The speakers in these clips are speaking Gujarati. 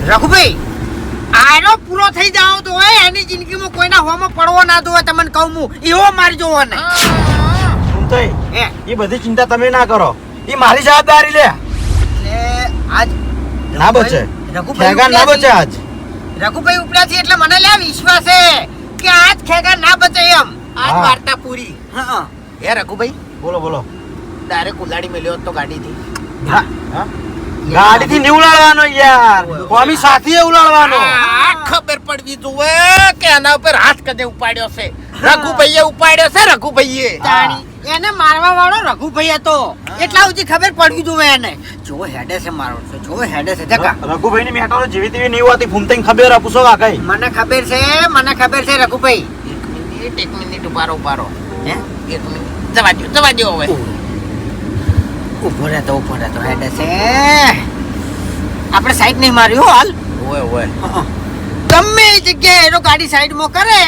રઘુભાઈ આનો પૂરો થઈ જાવ તો એની જિંદગીમાં કોઈના હોમાં પડવો ના દો તમને કહું હું એવો મારી જોવો ને એ બધી ચિંતા તમે ના કરો એ મારી જવાબદારી લે આજ ના બચે ખેગાર ના બચે આજ રઘુભાઈ ઉપડ્યા છે એટલે મને લે વિશ્વાસ છે કે આજ ખેગાર ના બચે એમ આજ વાર્તા પૂરી હા હે રઘુભાઈ બોલો બોલો ડાયરેક્ટ ઉલાડી મેલ્યો તો ગાડીથી ગાડીથી નહીં ઉલાડવાનો યાર કોમી સાથે ઉલાડવાનો ખબર પડવી જોવે કે આના ઉપર હાથ કદે ઉપાડ્યો છે રઘુભાઈએ ઉપાડ્યો છે રઘુભાઈએ એને મારવા વાળો રઘુભાઈ હતો એટલા સુધી ખબર પડવી જોવે એને જો હેડે છે મારો છે જો હેડે છે જગા રઘુભાઈ ની મેટરો જેવી તેવી નહીં હોતી ફૂમતાઈ ખબર પૂછો કાકા મને ખબર છે રઘુભાઈ એક મિનિટ ઉભારો હે એક મિનિટ જવા દો હવે ઉભો રહેતો હેડે છે આપણે સાઈડ નહીં માર્યો હાલ ઓય ગમે એ જગ્યાએ એનો ગાડી સાઈડમાં કરે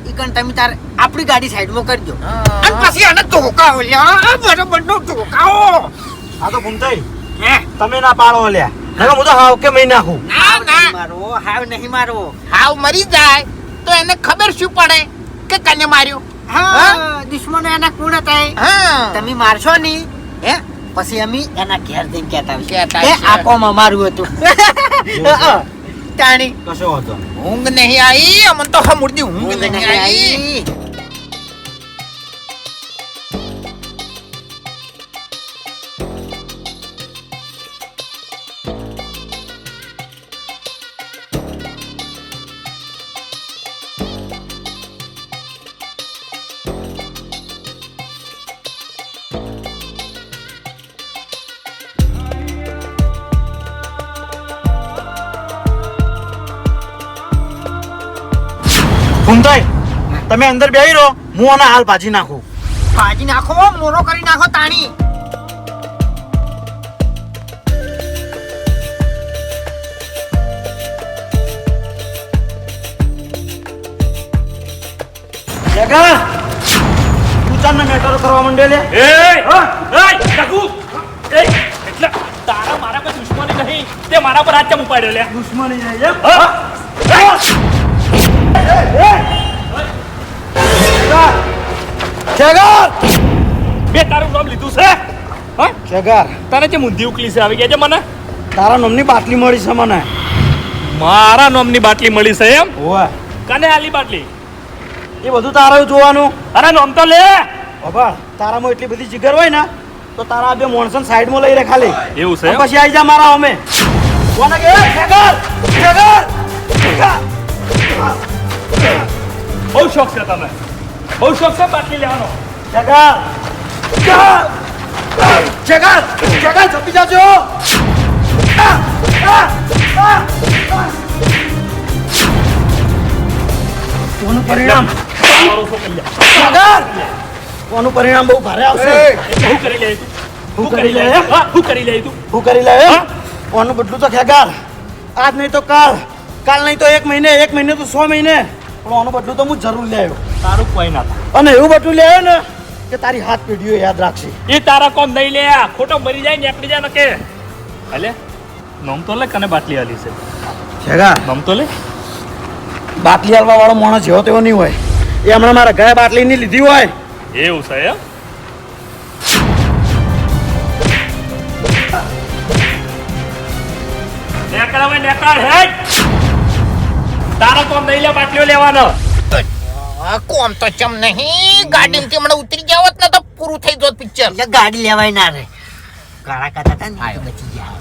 ઈકણ તમે તાર આપણી ગાડી સાઈડમાં કરજો અને પછી આને ધોકાઓ લ્યા બરોબર નો ધોકાઓ આ તો ફૂમતાઈ તમે ના પાડો લ્યા હવે હું તો હાવ કે મહી નાખું હાવ નહીં મારવો હાવ મરી જાય તો એને ખબર શું પડે કે કને માર્યો હા દુશ્મનો એના કોણ હતા તમે મારશો નહીં હે પછી અમે એના ઘેર જઈને કહેતા આકોમાં મારું હતું તાણી કશો હતો ઊંઘ નહીં આવી અમને તો હમુરદી ઊંઘ નહીં આવી ફૂમતાઈ તમે અંદર બેહી રહો હું આના હાલ ભાજી નાખું મોરો કરી નાખો તાણી જગા તું ચાલને મેટરો કરવા માંડે લે એટલે તારા મારા પર દુશ્મની નહીં તે મારા પર હાથ ચમ ઉપાડ્યો લે દુશ્મની નહીં એમ ખેગાર બે તારું નામ લીધું છે હા ખેગાર તને જે મુંધી ઉકલી છે આવી ગયા છે મને તારા નામની બાટલી મળી છે મને મારા નામની બાટલી મળી છે એમ ઓય કને આલી બાટલી એ બધું તારું જોવાનું અરે નામ તો લે બાબા તારામાં એટલી બધી જીગર હોય ને તો તારા બે મોણસન સાઈડમાં લઈ રે ખાલી એવું છે પછી આવી જા મારા અમે કોને કે ખેગાર ખેગાર બહુ શોખ છે તને બહુ શોખ છે બાટલી લેવાનો ખેગાર ખેગાર ખેગાર જપી જાજો કોનું પરિણામ ખેગાર કોનું પરિણામ બહુ ભારે આવશે હું કરી લે હું કરી લે હું કરી લે તું હું કરી લે કોનું બદલું તો ખેગાર આજ નહીં તો કાલ નહીં તો 1 મહિને 1 મહિને તો 100 મહિને પણ આનું બદલું તો હું જરૂર લે આવ્યો તારું કોઈ ના થાય અને એવું બદલું લે આવ્યો ને કે તારી હાથ પેઢીઓ યાદ રાખશે એ તારા કોમ નહીં લે ખોટો મરી જાય નીકળી જાય ને કે અલે નોમ તો લે કને બાટલી આલી છે ખેગાર નોમ તો લે બાટલી હાલવા વાળો માણસ જેવો તેવો નહીં હોય એ હમણાં મારા ગયા બાટલી ની લીધી હોય એવું છે એમ તારા કોમ નહીં લે બાટલીઓ લેવાનો કોમ તો ચમ નહીં ગાડી થી હમણાં ઉતરી ગયા હોત ને તો પૂરું થઈ જોત પિક્ચર એટલે ગાડી લેવાય ના રે ગાળા કાઢા હતા ને તો બચી ગયા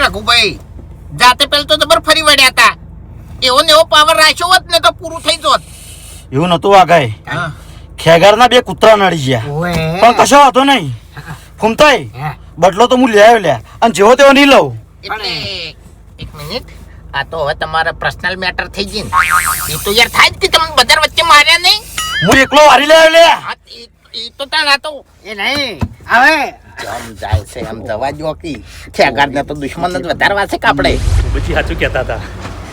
રઘુભાઈ જાતે પેલ તો જબર ફરી વળ્યા હતા એવો ને એવો પાવર રાખ્યો હોત ને તો પૂરું થઈ જોત એવું નતું આગાય ખેગાર ના બે કૂતરા નડી ગયા પણ કશો હતો નહીં ફૂમતાઈ બદલો તો હું લે આવ્યો લે અને જેવો તેવો નહીં લઉં એટલે એક મિનિટ આ તો હવે તમારા પર્સનલ મેટર થઈ ગઈ એ તો યાર થાય જ કે તમે બધા વચ્ચે માર્યા નહીં હું એકલો વારી લે આવ્યો લે એ તો તારા તો એ નહીં હવે જમ જાય છે એમ જવા જો કે ખેગારને તો દુશ્મન જ વધારવા છે કે આપણે પછી સાચું કહેતા હતા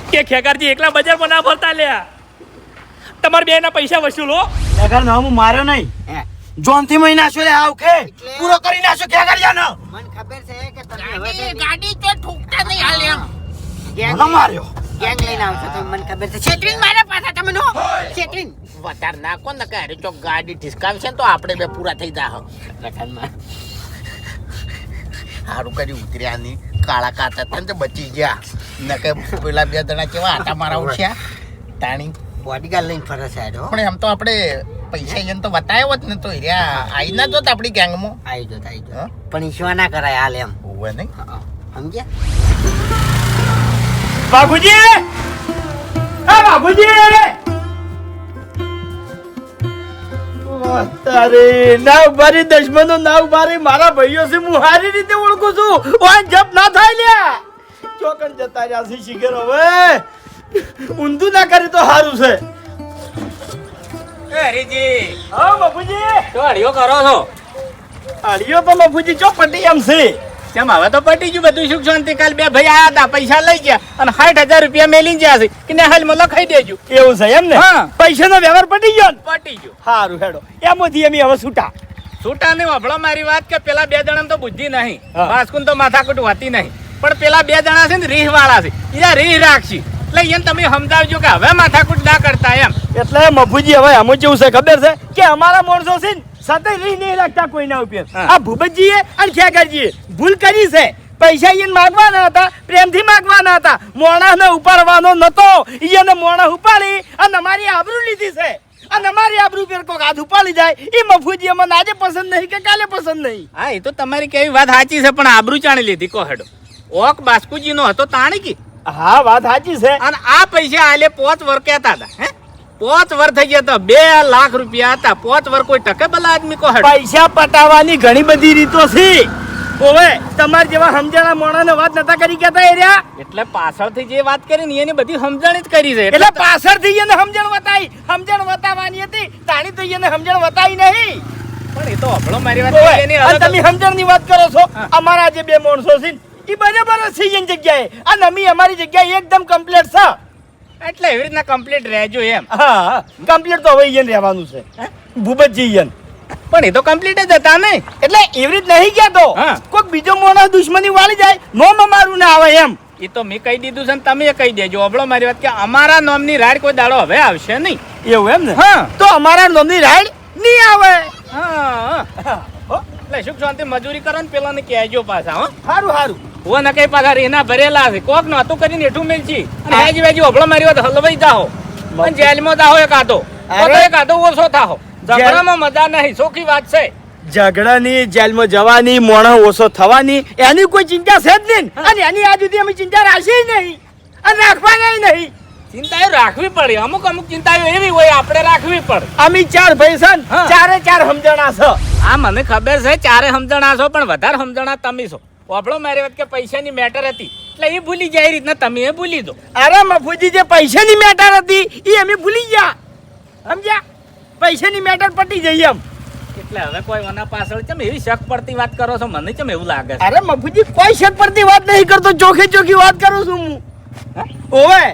કે ખેગારજી એકલા બજારમાં ના ફરતા લ્યા તમારે બે ના પૈસા વસૂલો ખેગાર ના હું માર્યો નહીં જોનથી મહિના છો લે આવ કે પૂરો કરી નાખો કે કર્યાનો મને ખબર છે કે તમે હવે ગાડી તો ઠોકતા નહીં હાલ એમ મને માર્યો ગેંગ લઈને આવશો તો મને ખબર છે છેતરીને મારા પાછા તમે નો છેતરીને વધારે નાખો ને કે અરે ચોક ગાડી ઠીસકાવશે ને તો આપણે બે પૂરા થઈ જા લખનમાં સારું કર્યું ઉતર્યા ની કાળા કાચા હતા ને તો બચી ગયા ન કે પેલા બે જણા કેવા આટા મારા ઉઠ્યા તાણી બોડીગાર્ડ લઈને ફરે છે આડો પણ એમ તો આપણે પૈસા એને તો બતાવ્યો જ ને તો હીરા આઈ ના જોત આપણી ગેંગમાં આવી જો પણ ઈશ્વા ના કરાય હાલ એમ હોવે નહીં સમજ્યા બાબુજી હા બાબુજી તારે નાવ બારી દશમનો નાવ બારી મારા ભાઈઓ છે હું સારી રીતે ઓળખું છું ઓન જપ ના થાય લ્યા ચોકન જતા રહ્યા છે શિખર હવે ઊંધું ના કરી તો સારું છે હરીજી હા બાપુજી તો અડિયો કરો છો આડિયો તો બાપુજી ચોપટી એમ છે કેમ હવે તો પટી ગયું બધું સુખ શાંતિ કાલ બે ભાઈ આયા હતા પૈસા લઈ ગયા અને 60,000 રૂપિયા મેલી ગયા છે કે ને હાલમાં લખાઈ દેજો એવું છે એમ ને હા. પૈસાનો વ્યવહાર પટી ગયો ને પટી ગયું સારું હેડો એમાંથી અમે હવે છૂટા છૂટા ને વભળો મારી વાત કે પેલા બે જણા તો બુદ્ધિ નહીં હા. વાસ્કુન તો માથાકૂટ હોતી નહીં પણ પેલા બે જણા છે ને રીહ વાળા છે યા રીહ રાખશી એટલે એને તમે સમજાવજો કે હવે માથાકૂટ ના કરતા એમ એટલે મફુજી હવે આમ કેવું છે ખબર છે કે અમારા માણસો છે ને સતત રીહ નહીં રાખતા કોઈના ઉપર હા. આ ભૂપતજીએ અને ખેગરજીએ ભૂલ કરી છે પૈસા એને માગવાના હતા પ્રેમથી માગવાના હતા મોણાને ઉપાડવાનો નતો એને મોણા ઉપાડી અને અમારી આબરૂ લીધી છે અને અમારી આબરૂ પર કોક હાથ ઉપાડી જાય એ મફુજી અમને આજે પસંદ નહીં કે કાલે પસંદ નહીં હા એ તો તમારી કેવી વાત સાચી છે પણ આબરૂ ચાણી લીધી કો હેડો ઓક બાસ્કુજી નો હતો તાણી કી હા વાત સાચી છે અને આ પૈસા આલે 5 વર કહેતા હતા હે 5 વર થઈ ગયા તો 2 લાખ રૂપિયા હતા 5 વર કોઈ ટકે ભલા આદમી કો હેડો પૈસા પટાવવાની ઘણી બધી રીતો છે ઓવે તમાર જેવા સમજણા મોણાને વાત નતા કરી કેતા એ રહ્યા એટલે પાછળથી જે વાત કરી ને એની બધી સમજણ જ કરી છે એટલે પાછળથી એને સમજણ વતાવવાની હતી તાણી તો એને સમજણ વતાવી નહીં પણ એ તો અભળો મારી વાત ઓવે, એની અને અલગ તમે સમજણની વાત કરો છો હા. અમારા જે બે માણસો છે ને, ઈ બરાબર જ છે એની જગ્યાએ અને અમે અમારી જગ્યાએ એકદમ કમ્પ્લીટ છે એટલે એવી રીતના કમ્પ્લીટ રહેજો એમ હા કમ્પ્લીટ તો હવે એને રહેવાનું છે ભૂપતજી એને પણ એ તો કમ્પ્લીટ જ હતા ને એટલે એવી રીત નહીં ગયા તો હા. કોઈક બીજો માણસ દુશ્મની વાળી જાય નોમ અમારું ના આવે એમ એ તો મેં કહી દીધું છે ને તમે કહી દેજો અભળો મારી વાત કે અમારા નામની રાડ કોઈ દાડો હવે આવશે નહીં એવું એમ ને હા. તો અમારા નોમની રાઈડ નહીં આવે હા હો, એટલે સુખ શાંતિ મજૂરી કરો ને પેલા ને કહેજો પાછા હો સારું સારું ઓ ન કઈ પાછા રેના ભરેલા છે કોક નો હતું કરીને એઠું મેલજી અને હેજી વેજી અભળો મારી વાત હલવાઈ જાઓ અને જેલમાં જાઓ એક આધો અરે. એક આધો ઓછો થાઓ ઝઘડામાં મજા નહીં સોખી વાત છે ઝઘડાની જેલમાં જવાની મોણો ઓછો થવાની એની કોઈ ચિંતા છે જ નહીં અને એની આ સુધી અમે ચિંતા રાખી નહીં અને રાખવાના નહીં ચિંતાઓ રાખવી પડે અમુક અમુક ચિંતાઓ એવી હોય આપણે રાખવી પડે અમે ચાર ભાઈ છે ને, હા. ચારે ચાર સમજણા છે આ મને ખબર છે ચારે સમજણા છો પણ વધારે સમજણા તમે છો વાપડો મારી વાત કે પૈસાની મેટર હતી એટલે એ ભૂલી જાય એ રીતના તમે એ ભૂલી દો અરે મફુજી જે પૈસાની મેટર હતી એ અમે ભૂલી ગયા સમજ્યા પૈસાની મેટર પટી જઈ એમ એટલે હવે કોઈ વના પાછળ ચમ એવી શક પડતી વાત કરો છો મને ચમ એવું લાગે છે અરે મફુજી કોઈ શક પરથી વાત નહીં કરતો ચોખે ચોખી વાત કરું છું હું ઓવે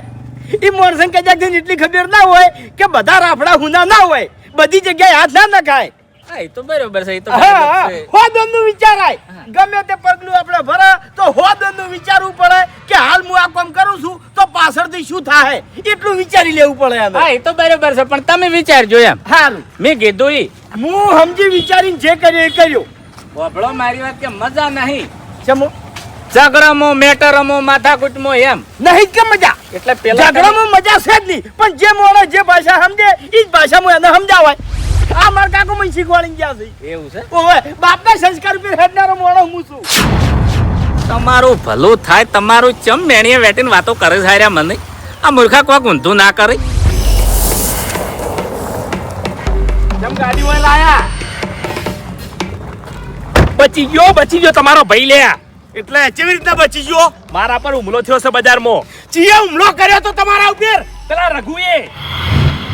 ઈ મોરસંગ કજાક એટલી ખબર ના હોય કે બધા રાફડા હુના ના હોય બધી જગ્યાએ હાથ ના નખાય હા એ તો બરોબર છે એ તો હા બરાબર છે. હો દોનનું વિચારાય ગમે તે પગલું આપણે ભરે તો હો દોનનું વિચારવું પડે કે હાલ હું આ કામ કરું છું તો પાછળથી શું થાય એટલું વિચારી લેવું પડે અમે હા એ તો બરોબર છે પણ તમે વિચારજો એમ હારું મેં કીધું ઈ હું સમજી વિચારીને જે કર્યું એ કર્યું વાપડો મારી વાત કે મજા નહીં ચમો ઝઘડામાં મેટરમાં માથાકૂટમાં એમ નહીં કે મજા એટલે પેલા ઝઘડામાં મજા છે જ નહીં પણ જે માણસ જે ભાષા સમજે એ જ ભાષામાં એને સમજાવાય આ મારા કાકો મને શીખવાડીને ગયા છે એવું છે ઓવે બાપના સંસ્કાર ઉપર હેડનારો માણસ હું છું તમારું ભલું થાય તમારું ચમ મેણીએ વેટીને વાતો કરે છે હાર્યા મને આ મૂર્ખા કોક ઊંધું ના કરે જમ ગાડી હોય લાયા બચી ગયો તમારો ભાઈ લે એટલે કેવી રીતના બચી ગયો મારા પર હુમલો થયો છે બજારમાં ચિયા હુમલો કર્યો તો તમારા ઉપર પેલા રઘુએ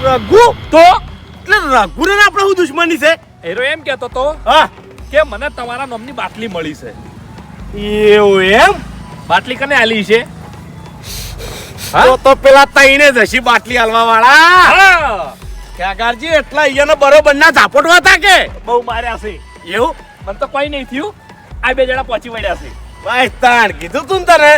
રઘુ તો એટલે રઘુને આપણે શું દુશ્મની છે એરો એમ કહેતો તો હા કે મને તમારા નામની બાટલી મળી છે એવું એમ બાટલી કને આલી છે તો પેલા તઈને જશી બાટલી હાલવા વાળા હા ખેગારજી એટલા અહીંયાના બરોબર ના ઝાપટવા હતા કે બહુ માર્યા છે એવું મને તો કોઈ નહીં થયું આ બે જણા પહોંચી વળ્યા છે ભાઈ તાણ કીધું તું ને તને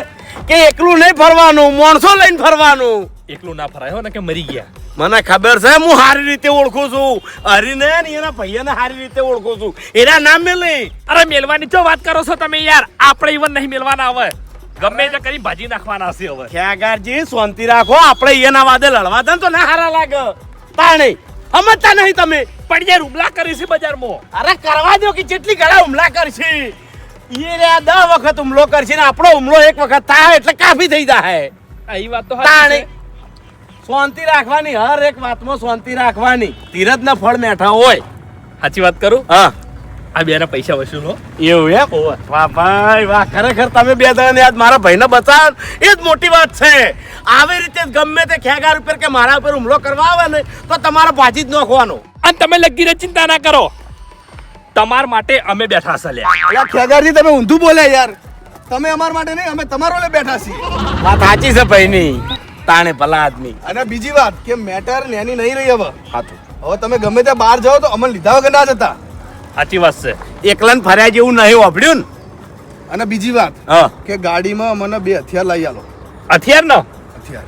કે એકલું નહીં ફરવાનું માણસો લઈને ફરવાનું એકલું ના ફરાય હો ને કે મરી ગયા મને ખબર છે હું સારી રીતે ઓળખું છું હરીને ને એના ભૈયાને સારી રીતે ઓળખું છું એના નામ મેલે અરે મેલવાની જો વાત કરો છો તમે યાર આપણે ઈવન નહીં મેલવાના હવે ગમે તે કરી ભાજી નાખવાના હશે હવે ખેગારજી શાંતિ રાખો આપણે એના વાદે લડવા દે તો ના હારા લાગે તાણે સમજતા નહીં તમે પણ યાર હુમલા કરી છે બજારમાં અરે કરવા દો કે જેટલી ઘણા હુમલા કરશે એ રે 10 વખત હુમલો કરશે ને આપણો હુમલો એક વખત થાય એટલે કાફી થઈ જાય એ વાત તો તાણે શાંતિ રાખવાની હર એક વાતમાં શાંતિ રાખવાની ધીરજના ફળ મેઠા હોય સાચી વાત કરું હા આ બેના પૈસા વસૂલો એવું એમ વાહ ભાઈ વાહ ખરેખર તમે બે જણા યાદ મારા ભાઈને બચાવ એ જ મોટી વાત છે આવી રીતે જ ગમે તે ખેગાર ઉપર કે મારા ઉપર હુમલો કરવા આવે ને તો તમારે ભાજી જ નાખવાનો અને તમે લગીને ચિંતા ના કરો તમાર માટે અમે બેઠા છે લ્યા અલા ખેગારજી તમે ઊંધું બોલ્યા યાર તમે અમાર માટે નહીં અમે તમારો લે બેઠા છીએ વાત સાચી છે ભાઈની તાણે ભલા આદમી અને બીજી વાત કે મેટર નેની નહીં રહી હવે હાથું હવે તમે ગમે ત્યાં બહાર જાઓ તો અમને લીધા વગર ના જતા સાચી વાત છે એકલન ફર્યા જેવું નહીં વાપર્યું ને અને બીજી વાત હા કે ગાડીમાં મને 2 હથિયાર લઈ આલો હથિયાર નો હથિયાર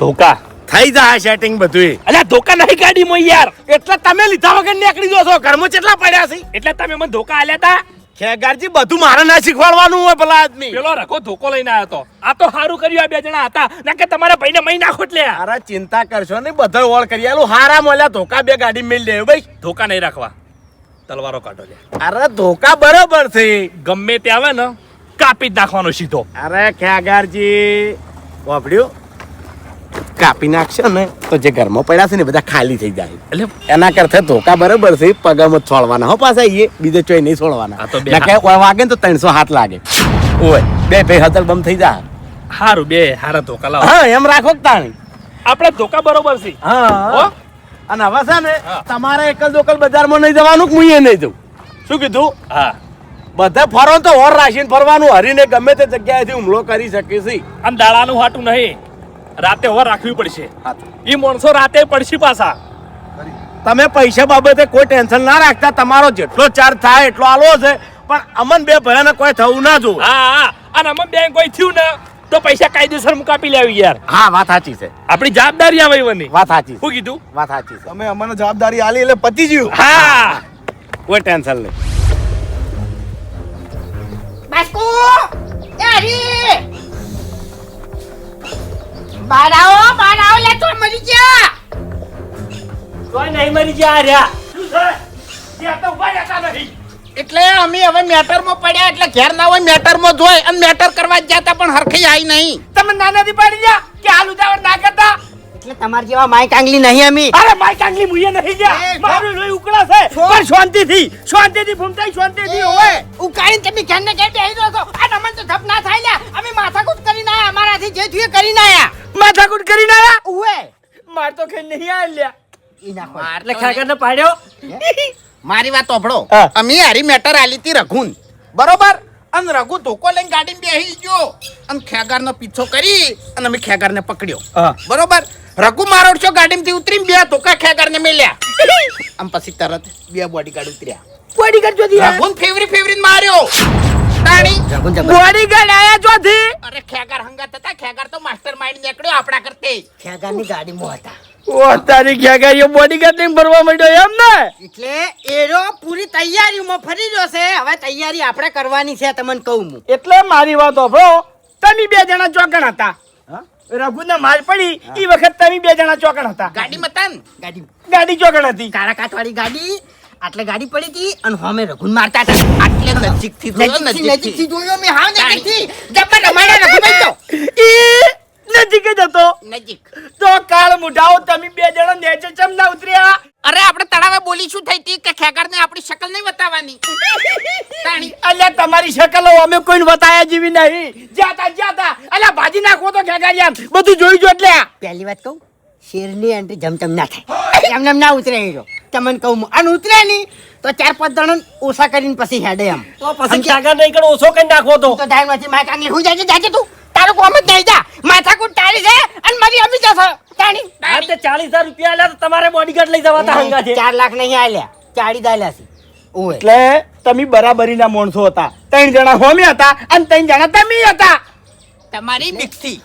ધોકા થઈ જાય સેટિંગ બધું અલ્યા ધોકા નહીં ગાડીમાં યાર એટલે તમે લીધા વગર નીકળી જો છો ઘરમાં કેટલા પડ્યા છે એટલે તમે મને ધોકા આલ્યા તા ખેગારજી બધું મારે ના શીખવાડવાનું હોય ભલા આદમી પેલો રખો ધોકો લઈને આવ્યો તો આ તો સારું કર્યું આ બે જણા હતા ના કે તમારા ભાઈને મહી નાખો એટલે અરે ચિંતા કરશો નહીં બધા ઓળ કરી આલું હારા મોલ્યા ધોકા બે ગાડી મેલ દે ભાઈ ધોકા નહીં રાખવા તલવારો કાઢો લે અરે ધોકા બરોબર છે ગમે તે આવે ને કાપી જ નાખવાનો સીધો અરે ખેગારજી વાપડ્યું કાપી નાખશે ને તો જે ઘરમાં પડ્યા છે ને બધા ખાલી થઈ જાય એટલે એના કરતા ધોકા બરોબર છે પગમ જ છોડવાના હો પાછા એ બીજે ચોય નહીં છોડવાના આ તો બે ના કે વાગે ને તો 300 હાથ લાગે ઓય બે ભાઈ હતલ બમ થઈ જાય હારું બે હારા ધોકા લાવો હા એમ રાખો કે તાણી આપણે ધોકા બરોબર છે હા હો? અને હવે છે ને હા. તમારે એકલ દોકલ બજારમાં નહીં જવાનું કે હું એ નહીં જઉં શું કીધું હા બધા ફરો તો હોર રાશીને ફરવાનું હરીને ગમે તે જગ્યાએથી હુમલો કરી શકે છે આમ દાડાનું હાટું નહીં રાતે ઓર રાખવી પડશે ઈ માણસો રાતે પડશે પાછા તમે પૈસા બાબતે કોઈ ટેન્શન ના રાખતા તમારો જેટલો ચાર્જ થાય એટલો આલો છે પણ અમન બે ભયાને કોઈ થવું ના જોવે હા હા અને અમે બેંક કોઈ થયું ને તો પૈસા કાયદેસર મુકાપી લેવી યાર હા વાત સાચી છે આપણી જવાબદારી આવે એવાની વાત સાચી છે શું કીધું વાત સાચી છે તમે અમને જવાબદારી આલી એટલે પતી ગયું હા કોઈ ટેન્શન નહીં બાસ્કુ એ હરી બહાર આવો લે તો મરી ગયા કોઈ નહીં મરી ગયા રહ્યા શું છે ત્યાં તો ઉભા રહેતા નહીં એટલે અમે હવે મેટરમાં પડ્યા એટલે ઘેર ના હોય મેટરમાં જોય અને મેટર કરવા જ જતા પણ હરખી આવી નહીં તમે નાનાથી પાડી જા કે હાલ ઉદાવર ના કરતા એટલે તમાર જેવા માય કાંગલી નહીં અમી અરે માય કાંગલી મુયે નહીં જા મારું લોહી ઉકળા છે પણ શાંતિથી ભૂમતાઈ શાંતિથી હોય ઉકાળીને તમે ઘેર ને ઘેર બેહી રહો છો આ નમન તો ધપ ના થાય લ્યા અમે માથાકૂટ કરીને આયા અમારાથી જે થયું એ કરીને આયા માથાકૂટ કરીને આયા ઉવે માર તો ખેલ નહીં આલ્યા ઈ નાખો એટલે ખાગરને પાડ્યો મારી વાત ઓભળો હા. અમે હારી મેટર આલી હતી રઘુન બરોબર અને રઘુ ધોકો લઈને ગાડીમાં બેસી ગયો અને ખેગારનો પીછો કરી અને અમે ખેગારને પકડ્યો હા. બરોબર રઘુ મારોડશો ગાડીમાંથી ઉતરીને બે ધોકા ખેગારને મેલ્યા આમ પછી તરત બે બોડીગાર્ડ ઉતર્યા બોડીગાર્ડ જોધી રઘુન ફેવરી માર્યો તાણી બોડીગાર્ડ આયા જોધી અરે ખેગાર હંગાત હતા ખેગાર તો માસ્ટર માઇન્ડ નીકળ્યો આપણા કરતે ખેગારની ગાડીમાં હતા ઓ તારી ખેગારીઓ બોડીગાર્ડ ને ભરવા માંડ્યો એમ ને એટલે એરો પૂરી તૈયારીમાં ફરી રહ્યો છે હવે તૈયારી આપણે કરવાની છે તમને કહું હું એટલે મારી વાત હોભળો તમે બે જણા ચોકણ હતા રઘુને માર પડી ઈ વખત તમે બે જણા ચોકણ હતા ગાડીમાં હતા ને ગાડી ગાડી ચોકણ હતી કાળા કાચવાળી ગાડી આટલે ગાડી પડી હતી અને હમે રઘુન મારતા હતા આટલે નજીકથી જોયો, નજીકથી જોયો મેં હાવ નજીકથી જબર અમારા રઘુભાઈ તો ઈ નજીક જ હતો નજીક તો કાળ મુઢાઓ તમે બે જણા નેચે ચમ ના ઉતર્યા અરે આપણે તળાવે બોલી શું થઈ હતી કે ખેગારને આપણી શકલ નહીં બતાવવાની તાણી અલ્યા તમારી શકલો અમે કોઈને બતાયા જેવી નહીં જાતા અલ્યા ભાજી નાખો તો ખેગારિયા બધું જોઈ જો એટલે પહેલી વાત કહું શેરની એન્ટ્રી જમતમ ના થાય એમને ના ઉતરે એરો તમને કહું હું અને ઉતરે નહીં તો 4-5 જણા ઓછા કરીને પછી હેડે એમ તો પછી ખેગા નહીં કરો ઓછો કઈ નાખો તો તો ટાઈમ નથી માય કાંગલી હું જાય જાજે તું તારું કોમ જ નહીં જા માથાકૂટ તારી છે અને મારી અમી જશે તાણી આ તે 40,000 રૂપિયા આલ્યા તો તમારે બોડીગાર્ડ લઈ જવા તા હંગા છે 4 લાખ નહીં આલ્યા 40 આલ્યા છે ઓય એટલે તમે બરાબરીના માણસો હતા 3 જણા હોમે હતા અને 3 જણા તમે હતા તમારી બીકથી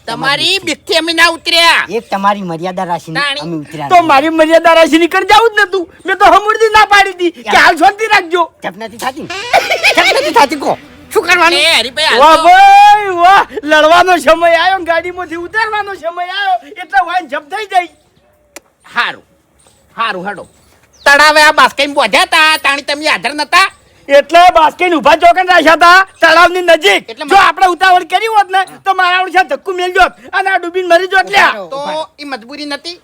તમારી બીકથી અમે ના ઉતર્યા એક તમારી મર્યાદા રાશિની તાણી. અમે ઉતર્યા તો મારી મર્યાદા રાશિ નીકળ જાવું જ નતું મેં તો હમુરદી ના પાડી હતી કે હાલ શાંતિ રાખજો જપનાથી થાતી જપનાથી થાતી કો શું કરવાનું એ હરીભાઈ વાહ હાલ તો. ભાઈ વાહ લડવાનો સમય આવ્યો ગાડીમાંથી ઉતારવાનો સમય આવ્યો એટલે વાન જપ થઈ જાય હારું હારું હેડો તળાવે આ બાસ્કેન બોધ્યા તા તાણી તમે હાજર નતા એટલે બાસ્કેટ ઉભા ચોકન રાખ્યા હતા તળાવની નજીક એટલે જો આપણે ઉતાવળ કરી હોત ને તો મારા ઓળખા ધક્કુ મેલ જોત અને આ ડૂબીને મરી જોત લ્યા તો એ મજબૂરી નથી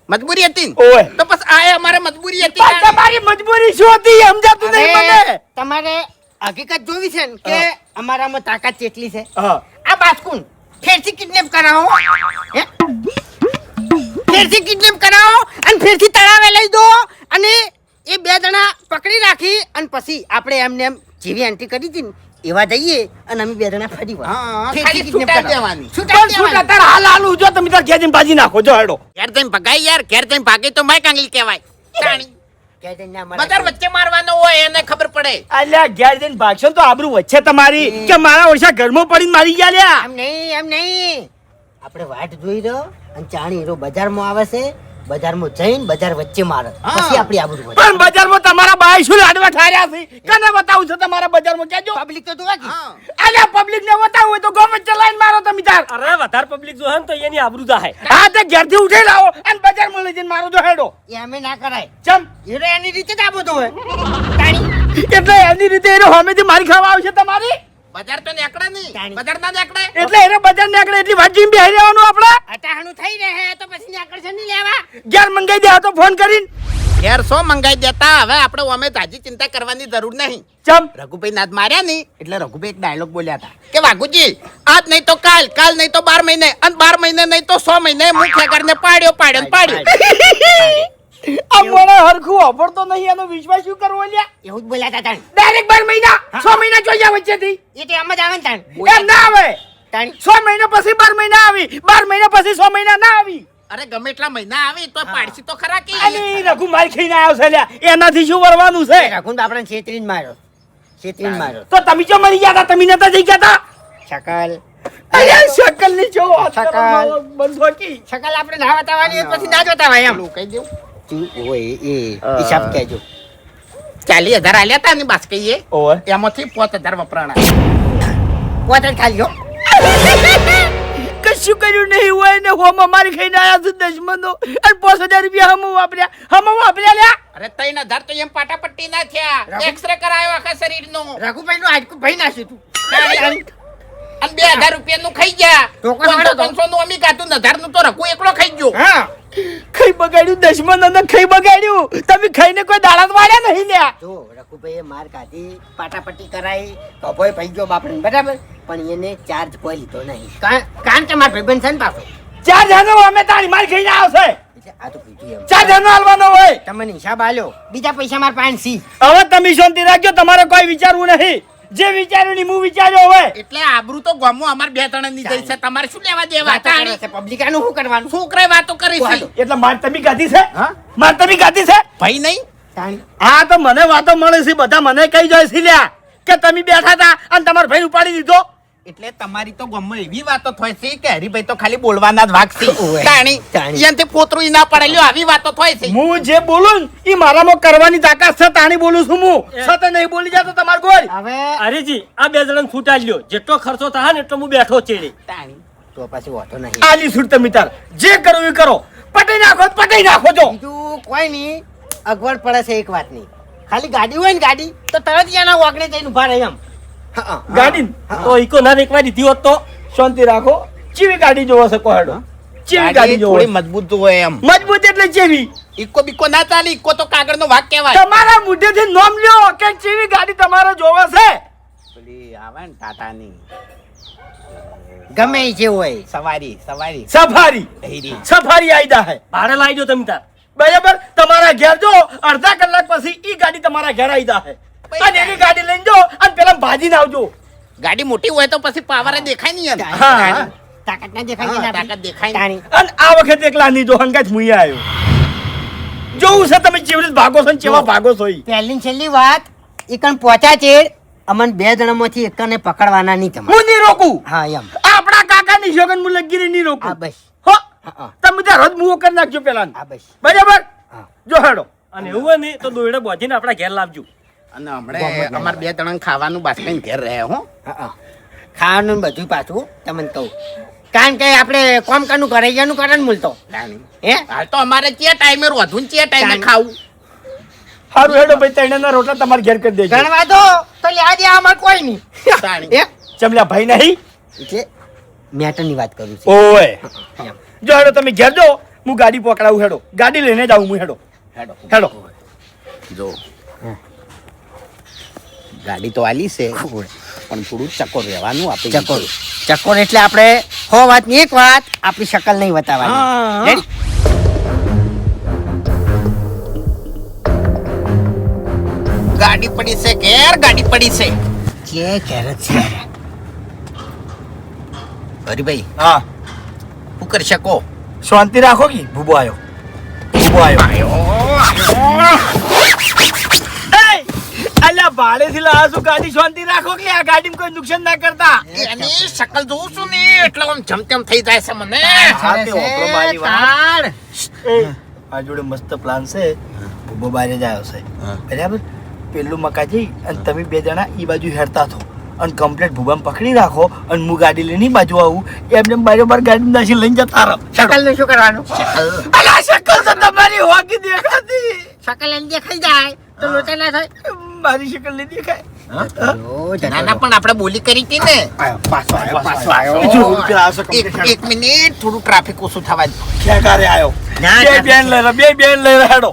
મજબૂરી હતી ને? ઓય તો બસ આ અમારે મજબૂરી હતી પણ તમારી મજબૂરી શું હતી એ સમજાતું નહીં હવે મને તમારે હકીકત જોવી છે ને કે અમારામાં તાકાત કેટલી છે હા આ બાસ્કુન ફેરથી કિડનેપ કરાવો હે? ફેરથી કિડનેપ કરાવો અને ફેરથી તળાવે લઈ દો અને એ 2 જણા પકડી રાખી અને પછી આપણે એમને એમ જેવી એન્ટ્રી કરી હતી ને એવા જઈએ અને અમે 2 જણા ફરી વળીએ. હા, ફેરથી ખાલી kidnap છૂટા કરાવો. દેવાની. છૂટા પણ શું દેવાની. તાર હાલ હાલ જો તમે તાર ઘેર ભાજી નાખો જો હેડો ઘેર જઈને ભગાય યાર ઘેર જઈને ભાગે તો માય કાંગલી કહેવાય તાણી કે જઈને અમારા બજાર વચ્ચે મારવાનો હોય એને ખબર પડે અલ્યા ઘેર જઈને ભાગશો ને તો આબરૂ વચ્ચે તમારી કે મારા ઓછા ઘરમાં પડીને મારી ગયા લ્યા એમ નહીં આપણે વાટ જોઈ રહ્યો અને ચાણી હીરો બજારમાં આવે છે બજારમાં જઈને બજાર વચ્ચે મારે હા. પછી આપણી આબરૂ વધે. પણ બજારમાં તમારા બાય શું લાડવા ઠાર્યા છે કને બતાવું છો તમારા બજારમાં કેજો પબ્લિક તો જોવા કે હા અલ્યા પબ્લિક ને બતાવું હોય તો ગમે ચલાઈને મારો તમે તાર અરે વધારે પબ્લિક જો હે ને તો એની આબરૂ જાહે હા તે ઘેરથી ઉઠી લાવો અને બજારમાં લઈ જઈને મારો જો હેડો એ અમે ના કરાય ચમ હીરો એની રીતે જ આ બધું હોય તાણી એટલે એની રીતે એને હોમેથી મારી ખાવા આવશે તમારી બજાર તો નેકડે નહીં તાણી. બજાર ના નેકડે એટલે એને બજાર ને આગળ એટલી વાત બેહી રહેવાનું આપણે અટાણું થઈ રહે તો પછી ને આકર્ષણ નહીં લેવા ઘેર મંગાઈ દે તો ફોન કરીને ઘેર સો મંગાઈ દેતા હવે આપણે અમે તાજી ચિંતા કરવાની જરૂર નહીં ચમ રઘુભાઈ નાથ માર્યા નહીં એટલે રઘુભાઈ એક ડાયલોગ બોલ્યા હતા કે વાઘુજી આજ નહીં તો કાલ કાલ નહીં તો 12 મહિને અને 12 મહિને નહીં તો 100 મહિને મુખ્ય ઘરને પાડ્યો ને પાડ્યો આ મોણે હરખું વાપરતો નહીં એનો વિશ્વાસ શું કરવો લ્યા એવું જ બોલ્યા હતા તાણ ડાયરેક્ટ 12 મહિના 6 મહિના જોયા વચ્ચેથી એ તો એમ જ આવે ને તાણ એમ ના આવે તાણી 6 મહિના પછી 12 મહિના આવી 12 મહિના પછી 6 મહિના ના આવી અરે ગમે એટલા મહિના આવી તો પાડશી તો ખરા કે અને રઘુ માર ખાઈને આવ્યો છે લ્યા એનાથી શું વરવાનું છે રાખું તો આપણે છેતરીને માર્યો છેતરીને માર્યો તો તમે જો મરી ગયા હતા તમે નતા જઈ ગયા હતા શકલ અરે શકલ ની જો વાત કરો, શકલ. મારો બંધો કી શકલ આપણે ના બતાવવાની હોય પછી ના જોતાવાય એમ કહી દઉં ઓય એ હિસાબ કહેજો 40,000 આલ્યા તા ને બાસ્કઈએ ઓય એમાંથી 5,000 વપરાણા વોટર ખાલી કશું કર્યું નહીં હોય ને હોમ મારી ખાઈને આયા છે દશમનો અને 5000 રૂપિયા હમ વાપર્યા લ્યા અરે 3,000 તો એમ પાટાપટ્ટી ના થયા એક્સરે કરાયો આખા શરીરનો રઘુભાઈ નું હાડકું ભાઈ નાખ્યું તું અને 2,000 રૂપિયાનું ખાઈ ગયા ટોકન વાળો તો. 500 નું અમી કાતું 1,000 નું તો રઘુ એકલો ખાઈ ગયો હા ખાઈ બગાડ્યું દશમન અને ખાઈ બગાડ્યું તમે ખાઈને કોઈ દાડા વાળ્યા નહીં લ્યા જો રઘુભાઈએ માર કાઢી પાટાપટ્ટી કરાઈ કભોય ભાઈ ગયો બાપડે બરાબર પણ એને ચાર્જ કોઈ લીધો નહીં કારણ કે મારા ભાઈબંધ છે ને પાછો 4 જણો અમે તારી માર ખાઈને આવશે એટલે આ તો કીધું એમ 4 જણો હાલવાનો હોય તમને હિસાબ આલ્યો બીજા પૈસા મારા પાસે સી હવે તમે શાંતિ રાખજો તમારે કોઈ વિચારવું નહીં જે વિચાર્યું ની હું વિચાર્યો હોય એટલે આબરૂ તો ગામમાં અમાર 2 ત્રણ ની જઈ છે તમારે શું લેવા દેવા તાણી પબ્લિક આનું શું કરવાનું છોકરાએ વાતો કરી છે એટલે માર તમે ગાધી છે હા? માર તમે ગાધી છે ભાઈ નહીં તાણી હા તો મને વાતો મળે છે બધા મને કઈ જાય છે લ્યા કે તમે બેઠા હતા અને તમારા ભાઈ ઉપાડી દીધો એટલે તમારી તો ગામમાં એવી વાતો થાય છે કે હરીભાઈ તો ખાલી બોલવાના જ વાગ છે ઓવે. તાણી તાણી. એનાથી પોતરું ઈ ના પડેલ્યો આવી વાતો થાય છે હું જે બોલું ને એ મારામાં કરવાની તાકાત છે તાણી બોલું છું હું સતત નહીં બોલી જાતો તમાર કોઈ હવે અરેજી આ 2 જણાને છૂટા લ્યો જેટલો ખર્ચો થાય ને એટલો હું બેઠો ચેડે તાણી તો પછી વાતો નહીં આલી છૂટ તમે તાર જે કરવું એ કરો પટાઈ નાખો જો બીજું કોઈ નહીં અગવડ પડે છે એક વાતની ખાલી ગાડી હોય ને ગાડી તો તરત એના વાગડે જઈને ઉભા રહે એમ હા ગાડી તો ઈકો ના એકવાર દીધી હોત તો શાંતિ રાખો ચીવી ગાડી જોવો છે કોહેડો ચીવી ગાડી જોવો થોડી મજબૂત હોય એમ મજબૂત એટલે ચેવી ઈકો બીકો ના ચાલે ઈકો તો કાગળનો ભાગ કહેવાય તમારા મુઢેથી નોમ લ્યો કે ચીવી ગાડી તમારો જોવો છે પેલી આવે ને ટાટાની ગમે એ જે હોય સવારી સવારી સફારી હીરી સફારી આઈદા હે ભાડે લાવી દો તમે તાર બરાબર તમારા ઘેર જો અડધા કલાક પછી ઈ ગાડી તમારા ઘેર આઈદા હે અને એની ગાડી લઈને જો અને પેલા ભાજીને આવજો ગાડી મોટી હોય તો પછી પાવર દેખાય નહીં એમ. હા. તાકાત ના દેખાય છે ને આપણી? તાકાત દેખાય નહીં. તાણી. અને આ વખતે એકલા નહીં જો હંગાત મુઈ આવ્યો જોવું છે તમે કેવી રીતે ભાગો છો ને કેવા ભાગો છો ઈ. પહેલી ને છેલ્લી વાત ઈ કણ પહોંચ્યા છે અમન 2 જણામાંથી એકને પકડવાના નહીં તમારે. હું નહીં રોકું હા એમ. આપણા કાકાની શોગન હું લગીરી નહીં હા રોકું બસ. હો હા તમે ત્યાં રોજ મુઓ કરી નાખજો પેલા હા બસ. બરાબર હા. જો હેડો અને એવું હોય ને તો દોયડે બોધીને આપણા ઘેર લાવજો અને હમણાં અમારે 2 જણા ખાવાનું બાસ્કીને ઘેર રહે હો. હા. ખાવાનું ને બધું પાછું તમને કહું કારણ કે આપણે કોમ કાનું કરાઈયાનું કરે ને મૂલતો હે હાલ તો અમારે ચિયા ટાઈમે રોધું ને ચિયા ટાઈમે ખાવું. સારું હેડો ભાઈ તૈણના રોટલા તમારે ઘેર કરી દેજો ગણવા દો તો લ્યા દે અમાર કોઈ નહીં તાણી. હે ચમલા ભાઈ નહીં એટલે મેટરની વાત કરું છું ઓય એમ. જો હેડો તમે ઘેર જો હું ગાડી પકડાવું હેડો ગાડી લઈને જાઉં હું હેડો હેડો. હેડો જો ગાડી તો આલી છે પણ થોડું ચકોર રહેવાનું આપણે. ચકોર ચકોર એટલે આપણે 100 વાતની એક વાત આપણી શકલ નહીં બતાવવાની હા. Ready? ગાડી પડી છે ઘેર ગાડી પડી છે. જે કેરત છે હરીભાઈ હા શું કરી શકો? શાંતિ રાખો કે ભૂબો આવ્યો ભૂબો આવ્યો અલ્યા ભાડેથી લાવો છો ગાડી શાંતિ રાખો કે આ ગાડીમાં કોઈ નુકસાન ના કરતા એની શકલ જોઉં છું ને એટલે આમ જમતેમ થઈ જાય છે મને. હા, તે ઓપરો મારી વાત. તાણ. આ જોડે મસ્ત પ્લાન છે ભૂબો બારે જ આવ્યો છે બરાબર પેલું મકા જઈ અને તમે 2 જણા ઈ બાજુ હેરતા થો અને કમ્પ્લીટ ભૂબામ પકડી રાખો અને હું ગાડી લઈને ઈ બાજુ આવું એમને બારોબાર ગાડી નાસી લઈને જતા રહો શકલનું શું કરવાનું અલા શકલ તો તમારી હોકી દેખાતી શકલ એમ દેખાઈ જાય તો લોચા ના થાય મારી શકલ નહીં દેખાય ના ના પણ આપણે બોલી કરી હતી ને. પાછો આવ્યો બીજું રૂપિયા આવશે એક મિનિટ થોડું ટ્રાફિક ઓછું થવા દે. ક્યારે આવ્યો ના, બે traffic બેન લઈ રહ્યો બે બેન લઈ રહ્યો હેડો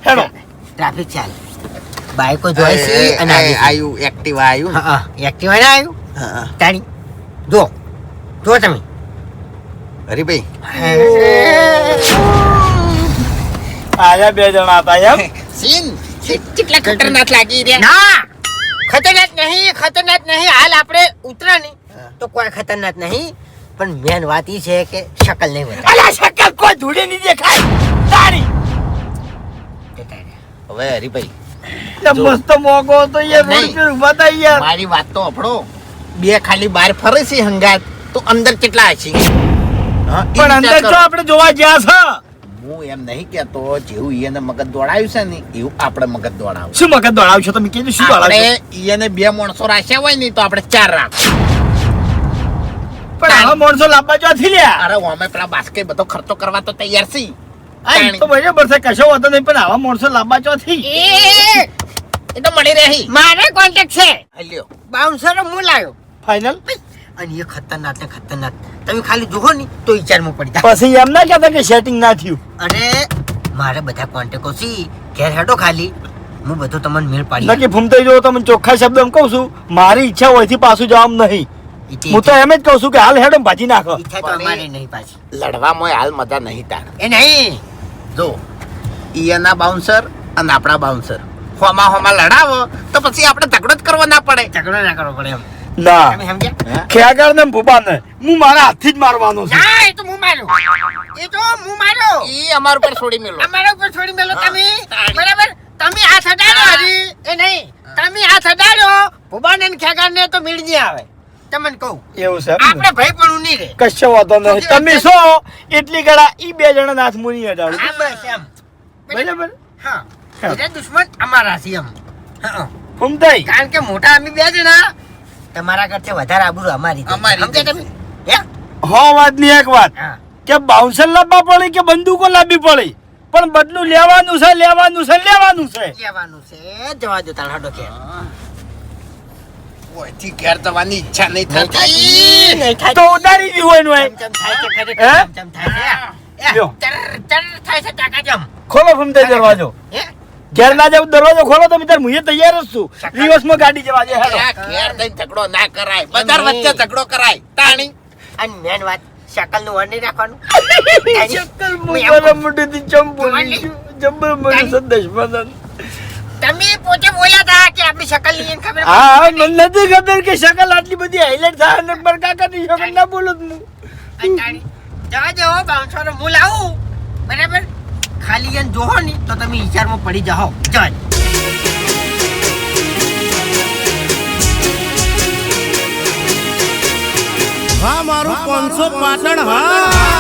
હેડો ટ્રાફિક ચાલે બાઈકો જોઈ છે અને આવી છે. આયુ એક્ટિવા આયુ. હા એક્ટિવા ના આવ્યું તાણી જો જો તમે હરીભાઈ આયા 2 જણા હતા એમ સીન કેટલા ખતરનાક લાગી રહ્યા. ના ખતરનાક નહીં હાલ આપણે ઉતરા નહીં તો કોઈ ખતરનાક નહીં પણ મેન વાત ઈ છે કે શકલ નહીં બતાવે. અલા શકલ કોઈ ધૂળે નહીં દેખાય તારી હવે હરીભાઈ તે મસ્ત મોગો તો યાર રોડ નહીં. પર ઉભા હતા યાર મારી વાત તો આપણો 2 ખાલી બહાર ફરે છે હંગાત તો અંદર કેટલા હશે? હા, એ પણ વિચાર અંદર કરો. તો આપણે જોવા ગયા છે હું એમ નહીં કેતો જેવું એને મગજ દોડાયું છે ને એવું આપણે મગજ દોડાવું. શું મગજ દોડાવશો તમે કીધું શું દોડાવશો આપણે એને 2 માણસો રાખ્યા હોય ને તો આપણે 4 રાખ. પણ આવા માણસો લાંબા ચોથી લ્યા અરે અમે પેલા બાસ્કે બધો ખર્ચો કરવા તો તૈયાર છીએ. આ ઈ તો બરાબર છે કશો વાંધો નહીં પણ આવા માણસો લાંબા ચોથી એ તો મળી રહી. મારે કોન્ટેક્ટ છે હલ્યો બાઉન્સર હું લાવ્યો ફાઇનલ અને એ ખતરનાક ને ખતરનાક તમે ખાલી જુઓ ને તો વિચારમાં પડી જાય પછી એમ ના કહેતા કે સેટિંગ ના થયું અને મારે બધા કોન્ટેક્ટો છે ઘેર હેડો ખાલી હું બધું તમને મેળ પાડી નક્કી ફૂમતાઈ જો તમને ચોખ્ખા શબ્દમાં કહું છું મારી ઈચ્છા હોયથી પાછું જવાનું નહીં હું તો એમ જ કહું છું કે હાલ હેડો ભાજી નાખો ઈચ્છા તો અમારે નહીં પાછી લડવામાં હાલ મજા નહીં તાર. એ નહીં જો ઈયાના બાઉન્સર અને આપણા બાઉન્સર હોમાં લડાવો તો પછી આપણે ઝઘડો જ કરવો ના પડે. ઝઘડો ના કરવો પડે એમ ના તમે સમજ્યા ખેગાર ને ભૂપા ને હું મારા હાથથી જ મારવાનો છું ના એ તો હું માર્યો ઈ અમાર ઉપર છોડી મેલો. અમારા ઉપર છોડી મેલો તમે બરાબર તમે હાથ અડાડ્યો હજી એ નહીં તમે હાથ અડાડ્યો ભુબાને ને ખેગારને તો મીડ નહીં આવે તમને કહું એવું છે એમ ને? આપણે ભાઈ પણ નહીં રે કશો વાંધો નહીં તમે છો એટલી ગળા ઈ 2 જણા હાથ મુની અડાડું હા બસ એમ બરાબર હા એટલે દુશ્મન અમારા છે એમ હા ફૂમતાઈ કારણ કે મોટા અમે 2 જણા તમારા કરતા વધારે આબરૂ અમારી છે. અમારી સમજ્યા તમે હે હો વાત ની એક વાત હા કે બાઉન્સર લાવવા પડે કે બંદૂકો લાવવી પડે પણ બદલું લેવાનું છે લેવાનું છે લેવાનું છે લેવાનું છે જવા દો તાણ હડો કે ઓયથી ઘેર જવાની ઈચ્છા નહીં નહીં થતી. થાય તો ઉતારી દીધું હોય ચમ થાય છે ખરેખર હે? ચમ થાય છે લ્યો. ચર થાય છે ટાકા જમ ખોલો ફૂમતાઈ દરવાજો હે ઘેર ના જાવ દરવાજો ખોલો તમે તાર મુએ તૈયાર જ છું દિવસમાં ગાડી જવા દે હેડો આ ઘેર જઈને ઝઘડો ના કરાય. બજાર વચ્ચે ઝઘડો કરાય. તાણી અને મેન વાત શકલ નું વર નહીં રાખવાનું ચક્કર મુબારા મોઢેથી ચંપુ લીધું. જબર મને સંદેશ મદન તમે પોતે બોલ્યા હતા કે આપણે આપણી શકલ ની એને ખબર હા મને નથી ખબર કે શકલ આટલી બધી હાઈલાઈટ થાય ને પર કાકાની શકલ ના બોલું જ હું જવા જેવો બાઉન્સર હું લાવું બરાબર ખાલી એને જોહો ની તો તમે વિચારમાં પડી જાઓ જવા હા મારું 500 પાટણ હા